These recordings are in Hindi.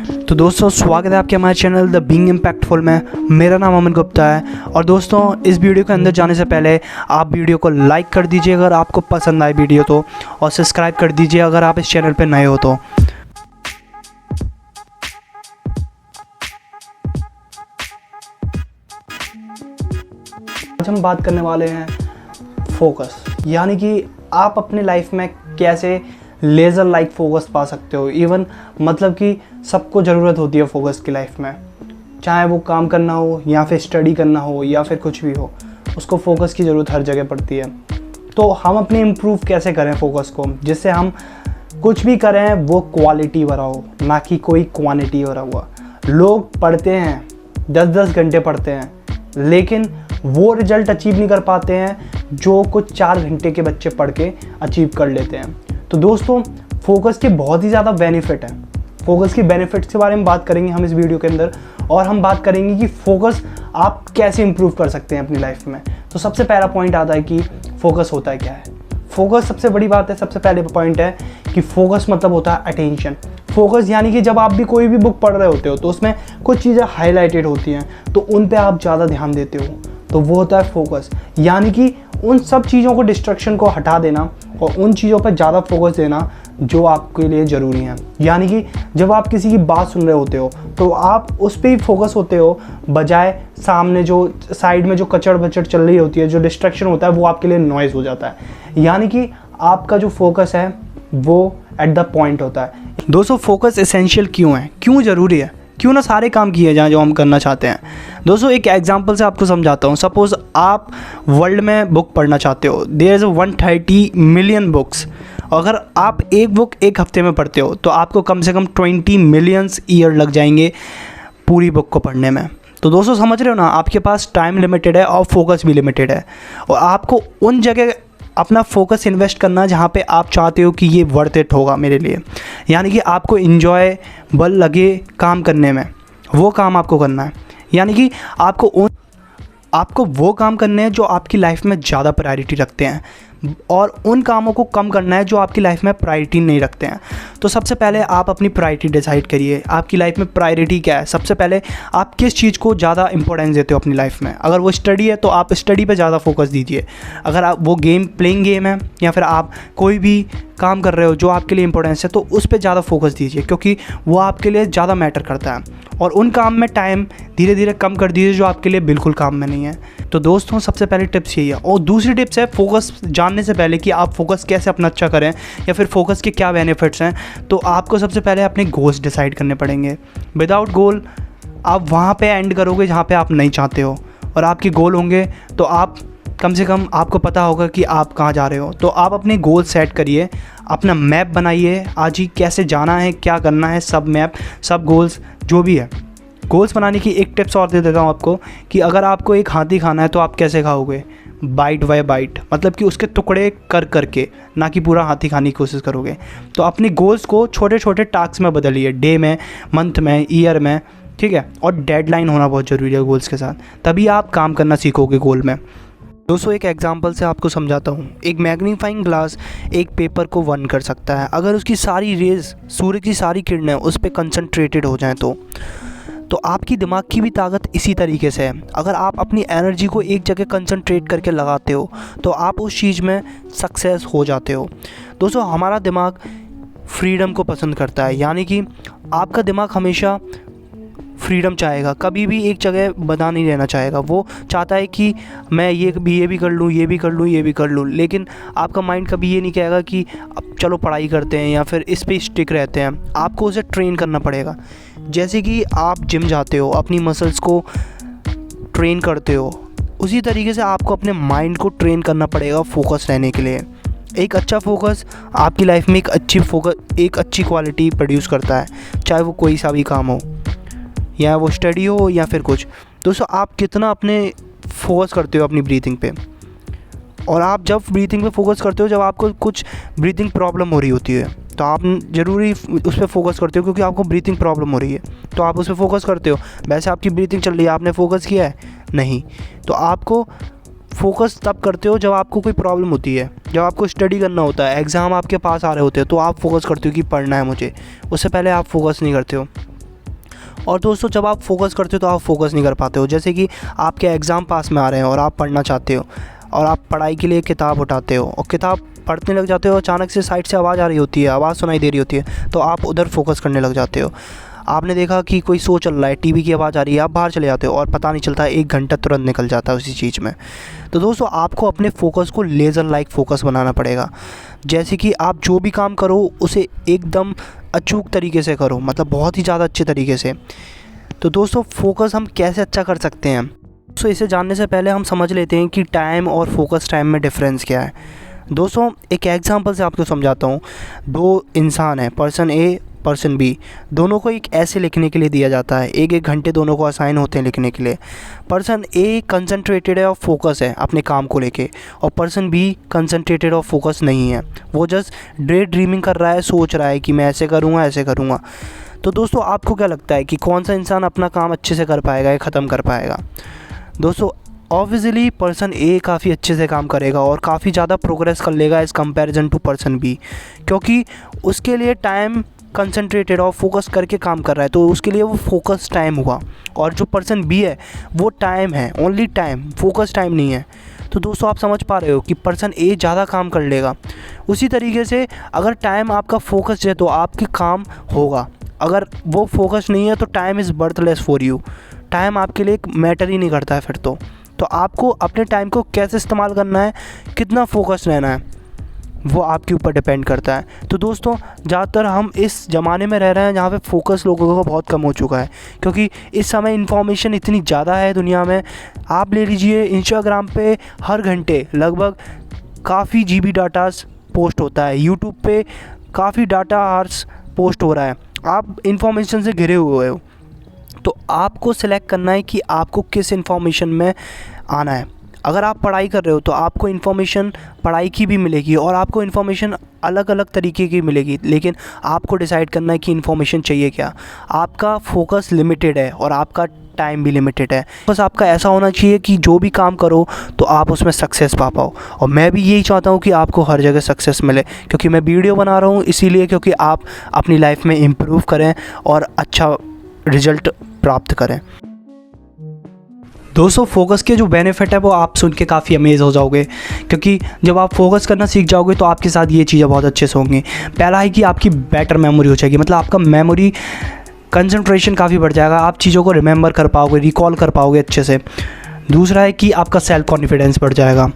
तो दोस्तों स्वागत है आपके हमारे चैनल द बीइंग इम्पैक्टफुल में। मेरा नाम अमन गुप्ता है और दोस्तों इस वीडियो के अंदर जाने से पहले आप वीडियो को लाइक कर दीजिए अगर आपको पसंद आए वीडियो तो, और सब्सक्राइब कर दीजिए अगर आप इस चैनल पर नए हो तो। आज हम बात करने वाले हैं फोकस, यानी कि आप अपने लाइफ में कैसे लेज़र लाइक फोकस पा सकते हो। इवन मतलब कि सबको ज़रूरत होती है फोकस की लाइफ में, चाहे वो काम करना हो या फिर स्टडी करना हो या फिर कुछ भी हो, उसको फोकस की ज़रूरत हर जगह पड़ती है। तो हम अपने इम्प्रूव कैसे करें फोकस को, जिससे हम कुछ भी करें वो क्वालिटी भरा हो, ना कि कोई क्वांटिटी भरा हुआ। लोग पढ़ते हैं 10-10 घंटे पढ़ते हैं, लेकिन वो रिजल्ट अचीव नहीं कर पाते हैं जो कुछ 4 घंटे के बच्चे पढ़ के अचीव कर लेते हैं। तो दोस्तों फोकस के बहुत ही ज़्यादा बेनिफिट हैं। फोकस के बेनिफिट्स के बारे में बात करेंगे हम इस वीडियो के अंदर, और हम बात करेंगे कि फोकस आप कैसे इंप्रूव कर सकते हैं अपनी लाइफ में। तो सबसे पहला पॉइंट आता है कि फोकस होता है क्या है। फोकस सबसे बड़ी बात है, सबसे पहले पॉइंट है कि फोकस मतलब होता है अटेंशन। फोकस यानी कि जब आप भी कोई भी बुक पढ़ रहे होते हो तो उसमें कुछ चीज़ें हाईलाइटेड होती हैं, तो उन पे आप ज़्यादा ध्यान देते हो, तो वो होता है फोकस। यानी कि उन सब चीज़ों को, डिस्ट्रैक्शन को हटा देना और उन चीज़ों पर ज़्यादा फोकस देना जो आपके लिए ज़रूरी है। यानी कि जब आप किसी की बात सुन रहे होते हो तो आप उस पर ही फोकस होते हो, बजाय सामने जो साइड में जो कचड़ बचड़ चल रही होती है, जो डिस्ट्रैक्शन होता है, वो आपके लिए नॉइज़ हो जाता है। यानी कि आपका जो फोकस है वो एट द पॉइंट होता है। दोस्तों फोकस एसेंशियल क्यों है, क्यों ज़रूरी है, क्यों ना सारे काम किए जाएं जो हम करना चाहते हैं। दोस्तों एक एग्जांपल से आपको समझाता हूँ। सपोज़ आप वर्ल्ड में बुक पढ़ना चाहते हो, देयर इज़ 130 मिलियन बुक्स। अगर आप एक बुक एक हफ्ते में पढ़ते हो तो आपको कम से कम 20 मिलियंस ईयर लग जाएंगे पूरी बुक को पढ़ने में। तो दोस्तों समझ रहे हो ना, आपके पास टाइम लिमिटेड है और फोकस भी लिमिटेड है, और आपको उन जगह अपना फोकस इन्वेस्ट करना जहाँ पे आप चाहते हो कि ये वर्थ इट होगा मेरे लिए, यानी कि आपको इन्जॉयबल लगे काम करने में, वो काम आपको करना है। यानी कि आपको वो काम करने हैं जो आपकी लाइफ में ज़्यादा प्रायोरिटी रखते हैं, और उन कामों को कम करना है जो आपकी लाइफ में प्रायोरिटी नहीं रखते हैं। तो सबसे पहले आप अपनी प्रायोरिटी डिसाइड करिए, आपकी लाइफ में प्रायोरिटी क्या है। सबसे पहले आप किस चीज़ को ज़्यादा इंपॉर्टेंस देते हो अपनी लाइफ में। अगर वो स्टडी है तो आप स्टडी पे ज़्यादा फोकस दीजिए। अगर आप वो प्लेइंग गेम है या फिर आप कोई भी काम कर रहे हो जो आपके लिए इंपॉर्टेंस है, तो उस पर ज़्यादा फोकस दीजिए, क्योंकि वो आपके लिए ज़्यादा मैटर करता है। और उन काम में टाइम धीरे धीरे कम कर दीजिए जो आपके लिए बिल्कुल काम में नहीं है। तो दोस्तों सबसे पहले टिप्स यही है। और दूसरी टिप्स है फोकस जानने से पहले कि आप फोकस कैसे अपना अच्छा करें या फिर फोकस के क्या बेनिफिट्स हैं, तो आपको सबसे पहले अपने गोल्स डिसाइड करने पड़ेंगे। विदाउट गोल आप वहाँ पे एंड करोगे जहाँ पे आप नहीं चाहते हो, और आपके गोल होंगे तो आप कम से कम आपको पता होगा कि आप कहाँ जा रहे हो। तो आप अपने गोल सेट करिए, अपना मैप बनाइए, आज ही कैसे जाना है, क्या करना है, सब मैप, सब गोल्स जो भी है। गोल्स बनाने की एक टिप्स और दे देता हूँ आपको कि अगर आपको एक हाथी खाना है तो आप कैसे खाओगे, बाइट बाय बाइट, मतलब कि उसके टुकड़े कर करके, ना कि पूरा हाथी खाने की कोशिश करोगे। तो अपने गोल्स को छोटे छोटे टास्क में बदलिए, डे में, मंथ में, ईयर में, ठीक है। और डेडलाइन होना बहुत ज़रूरी है गोल्स के साथ, तभी आप काम करना सीखोगे गोल में। दोस्तों एक एग्जांपल से आपको समझाता हूँ। एक मैग्नीफाइंग ग्लास एक पेपर को वन कर सकता है अगर उसकी सारी रेज़, सूर्य की सारी किरणें उस पर कंसंट्रेटेड हो जाएं तो आपकी दिमाग की भी ताकत इसी तरीके से है। अगर आप अपनी एनर्जी को एक जगह कंसंट्रेट करके लगाते हो तो आप उस चीज़ में सक्सेस हो जाते हो। दोस्तों हमारा दिमाग फ्रीडम को पसंद करता है, यानी कि आपका दिमाग हमेशा फ्रीडम चाहेगा, कभी भी एक जगह बना नहीं रहना चाहेगा। वो चाहता है कि मैं ये भी कर लूँ, ये भी कर लूँ, ये भी कर लूँ, लेकिन आपका माइंड कभी ये नहीं कहेगा कि अब चलो पढ़ाई करते हैं या फिर इस पे स्टिक रहते हैं। आपको उसे ट्रेन करना पड़ेगा। जैसे कि आप जिम जाते हो, अपनी मसल्स को ट्रेन करते हो, उसी तरीके से आपको अपने माइंड को ट्रेन करना पड़ेगा फोकस रहने के लिए। एक अच्छा फोकस आपकी लाइफ में एक अच्छी क्वालिटी प्रोड्यूस करता है, चाहे वो कोई सा भी काम हो, या वो स्टडी हो या फिर कुछ। दोस्तों आप कितना अपने फोकस करते हो अपनी ब्रीथिंग पे, और आप जब ब्रीथिंग पे फोकस करते हो, जब आपको कुछ ब्रीथिंग प्रॉब्लम हो रही होती है तो आप ज़रूरी उस पर फोकस करते हो, क्योंकि आपको ब्रीथिंग प्रॉब्लम हो रही है तो आप उस पर फोकस करते हो। वैसे आपकी ब्रीथिंग चल रही है, आपने फोकस किया है नहीं, तो आपको फोकस तब करते हो जब आपको कोई प्रॉब्लम होती है, जब आपको स्टडी करना होता है, एग्ज़ाम आपके पास आ रहे होते हैं, तो आप फोकस करते हो कि पढ़ना है मुझे, उससे पहले आप फोकस नहीं करते हो। और दोस्तों जब आप फोकस करते हो तो आप फोकस नहीं कर पाते हो। जैसे कि आपके एग्ज़ाम पास में आ रहे हैं और आप पढ़ना चाहते हो और आप पढ़ाई के लिए किताब उठाते हो और किताब पढ़ने लग जाते हो, अचानक से साइड से आवाज़ आ रही होती है, आवाज़ सुनाई दे रही होती है, तो आप उधर फोकस करने लग जाते हो। आपने देखा कि कोई शो चल रहा है, टीवी की आवाज़ आ रही है, आप बाहर चले जाते हो और पता नहीं चलता 1 घंटा तुरंत निकल जाता है उसी चीज़ में। तो दोस्तों आपको अपने फोकस को लेज़र लाइक फोकस बनाना पड़ेगा। जैसे कि आप जो भी काम करो उसे एकदम अचूक तरीके से करो, मतलब बहुत ही ज़्यादा अच्छे तरीके से। तो दोस्तों फोकस हम कैसे अच्छा कर सकते हैं, तो इसे जानने से पहले हम समझ लेते हैं कि टाइम और फोकस टाइम में डिफरेंस क्या है। दोस्तों एक एग्जांपल से आपको समझाता हूँ। 2 इंसान हैं, पर्सन ए पर्सन बी, दोनों को एक ऐसे लिखने के लिए दिया जाता है, 1-1 घंटे दोनों को असाइन होते हैं लिखने के लिए। पर्सन ए कंसंट्रेटेड है और फोकस है अपने काम को लेके, और पर्सन बी कंसंट्रेटेड और फोकस नहीं है, वो जस्ट डे ड्रीमिंग कर रहा है, सोच रहा है कि मैं ऐसे करूँगा ऐसे करूँगा। तो दोस्तों आपको क्या लगता है कि कौन सा इंसान अपना काम अच्छे से कर पाएगा या ख़त्म कर पाएगा? दोस्तों ऑब्वियसली पर्सन ए काफ़ी अच्छे से काम करेगा और काफ़ी ज़्यादा प्रोग्रेस कर लेगा as comparison to person B, क्योंकि उसके लिए टाइम कंसंट्रेटेड और फोकस करके काम कर रहा है, तो उसके लिए वो फोकस टाइम हुआ। और जो पर्सन बी है वो टाइम है, ओनली टाइम, फोकस टाइम नहीं है। तो दोस्तों आप समझ पा रहे हो कि पर्सन ए ज़्यादा काम कर लेगा। उसी तरीके से अगर टाइम आपका फोकस है तो आपके काम होगा, अगर वो फोकस नहीं है तो time is worthless for you, time आपके लिए एक मैटर ही नहीं करता है फिर तो आपको अपने टाइम को कैसे इस्तेमाल करना है, कितना फोकस रहना है, वो आपके ऊपर डिपेंड करता है। तो दोस्तों ज़्यादातर हम इस ज़माने में रह रहे हैं जहाँ पे फोकस लोगों का बहुत कम हो चुका है, क्योंकि इस समय इन्फॉर्मेशन इतनी ज़्यादा है दुनिया में। आप ले लीजिए इंस्टाग्राम पे हर घंटे लगभग काफ़ी GB डाटास पोस्ट होता है, यूट्यूब पे काफ़ी डाटा आवर्स पोस्ट हो रहा है, आप इन्फॉर्मेशन से घिरे हुए हो। तो आपको सिलेक्ट करना है कि आपको किस इन्फॉर्मेशन में आना है। अगर आप पढ़ाई कर रहे हो तो आपको इन्फॉर्मेशन पढ़ाई की भी मिलेगी और आपको इन्फॉर्मेशन अलग अलग तरीके की मिलेगी, लेकिन आपको डिसाइड करना है कि इन्फॉर्मेशन चाहिए क्या। आपका फोकस लिमिटेड है और आपका टाइम भी लिमिटेड है। बस आपका ऐसा होना चाहिए कि जो भी काम करो तो आप उसमें सक्सेस पा पाओ, और मैं भी यही चाहता हूँ कि आपको हर जगह सक्सेस मिले, क्योंकि मैं वीडियो बना रहा हूँ इसीलिए, क्योंकि आप अपनी लाइफ में इम्प्रूव करें और अच्छा रिजल्ट प्राप्त करें। दोस्तों फोकस के जो बेनिफिट है वो आप सुन के काफ़ी अमेज़ हो जाओगे, क्योंकि जब आप फोकस करना सीख जाओगे तो आपके साथ ये चीज़ें बहुत अच्छे से होंगी। पहला है कि आपकी बेटर मेमोरी हो जाएगी, मतलब आपका मेमोरी कंसंट्रेशन काफ़ी बढ़ जाएगा, आप चीज़ों को रिमेंबर कर पाओगे, रिकॉल कर पाओगे अच्छे से। दूसरा है कि आपका सेल्फ कॉन्फिडेंस बढ़ जाएगा,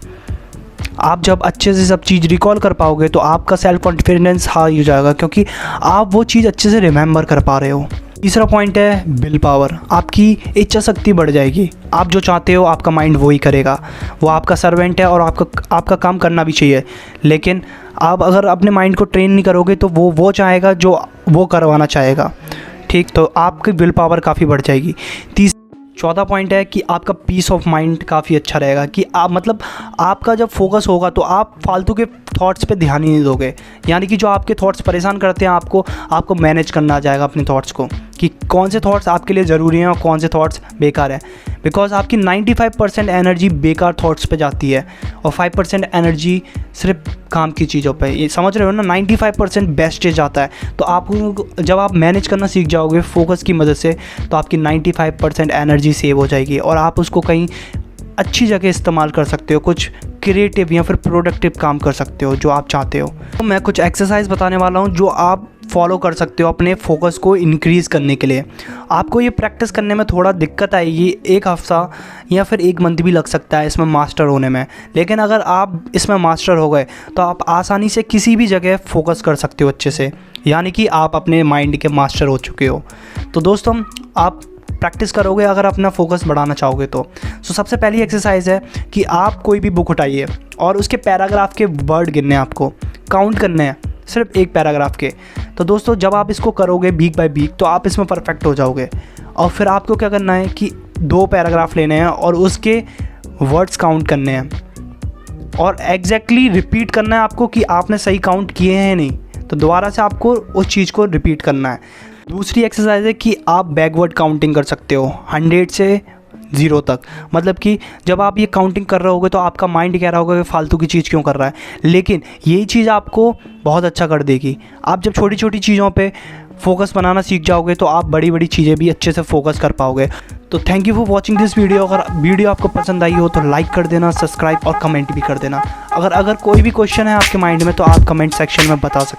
आप जब अच्छे से सब चीज़ रिकॉल कर पाओगे तो आपका सेल्फ कॉन्फिडेंस हाई हो जाएगा, क्योंकि आप वो चीज़ अच्छे से रिमेंबर कर पा रहे हो। तीसरा पॉइंट है विल पावर, आपकी इच्छा शक्ति बढ़ जाएगी, आप जो चाहते हो आपका माइंड वही करेगा, वो आपका सर्वेंट है और आपका काम करना भी चाहिए, लेकिन आप अगर अपने माइंड को ट्रेन नहीं करोगे तो वो चाहेगा जो वो करवाना चाहेगा, ठीक, तो आपकी विल पावर काफ़ी बढ़ जाएगी। चौथा पॉइंट है कि आपका पीस ऑफ माइंड काफ़ी अच्छा रहेगा, कि आप मतलब आपका जब फोकस होगा तो आप फालतू के थॉट्स पे ध्यान ही नहीं दोगे, यानी कि जो आपके थॉट्स परेशान करते हैं आपको मैनेज करना आ जाएगा अपने थॉट्स को, कि कौन से थॉट्स आपके लिए ज़रूरी हैं और कौन से थॉट्स बेकार हैं। बिकॉज आपकी 95% एनर्जी बेकार थॉट्स पे जाती है और 5% एनर्जी सिर्फ काम की चीज़ों पे, ये समझ रहे हो ना, 95% बेस्टेज जाता है। तो आपको जब आप मैनेज करना सीख जाओगे फोकस की मदद से तो आपकी 95% एनर्जी सेव हो जाएगी और आप उसको कहीं अच्छी जगह इस्तेमाल कर सकते हो, कुछ क्रिएटिव या फिर प्रोडक्टिव काम कर सकते हो जो आप चाहते हो। तो मैं कुछ एक्सरसाइज बताने वाला हूँ जो आप फॉलो कर सकते हो अपने फोकस को इंक्रीज़ करने के लिए। आपको ये प्रैक्टिस करने में थोड़ा दिक्कत आएगी, 1 हफ्ता या फिर 1 मंथ भी लग सकता है इसमें मास्टर होने में, लेकिन अगर आप इसमें मास्टर हो गए तो आप आसानी से किसी भी जगह फोकस कर सकते हो अच्छे से, यानी कि आप अपने माइंड के मास्टर हो चुके हो। तो दोस्तों आप प्रैक्टिस करोगे अगर अपना फोकस बढ़ाना चाहोगे तो सबसे पहली एक्सरसाइज है कि आप कोई भी बुक उठाइए और उसके पैराग्राफ के वर्ड गिनने हैं, आपको काउंट करने हैं सिर्फ 1 पैराग्राफ के। तो दोस्तों जब आप इसको करोगे वीक बाय वीक तो आप इसमें परफेक्ट हो जाओगे। और फिर आपको क्या करना है कि 2 पैराग्राफ लेने हैं और उसके वर्ड्स काउंट करने हैं और एग्जैक्टली रिपीट करना है आपको कि आपने सही काउंट किए हैं नहीं, तो दोबारा से आपको उस चीज़ को रिपीट करना है। दूसरी एक्सरसाइज है कि आप बैकवर्ड काउंटिंग कर सकते हो 100 से 0 तक, मतलब कि जब आप ये काउंटिंग कर रहे होगे तो आपका माइंड कह रहा होगा कि फालतू की चीज़ क्यों कर रहा है, लेकिन यही चीज़ आपको बहुत अच्छा कर देगी। आप जब छोटी छोटी चीज़ों पे फोकस बनाना सीख जाओगे तो आप बड़ी बड़ी चीज़ें भी अच्छे से फोकस कर पाओगे। तो thank you for watching this video. अगर वीडियो आपको पसंद आई हो तो लाइक कर देना, सब्सक्राइब और कमेंट भी कर देना। अगर कोई भी क्वेश्चन है आपके माइंड में तो आप कमेंट सेक्शन में बता सकते हो।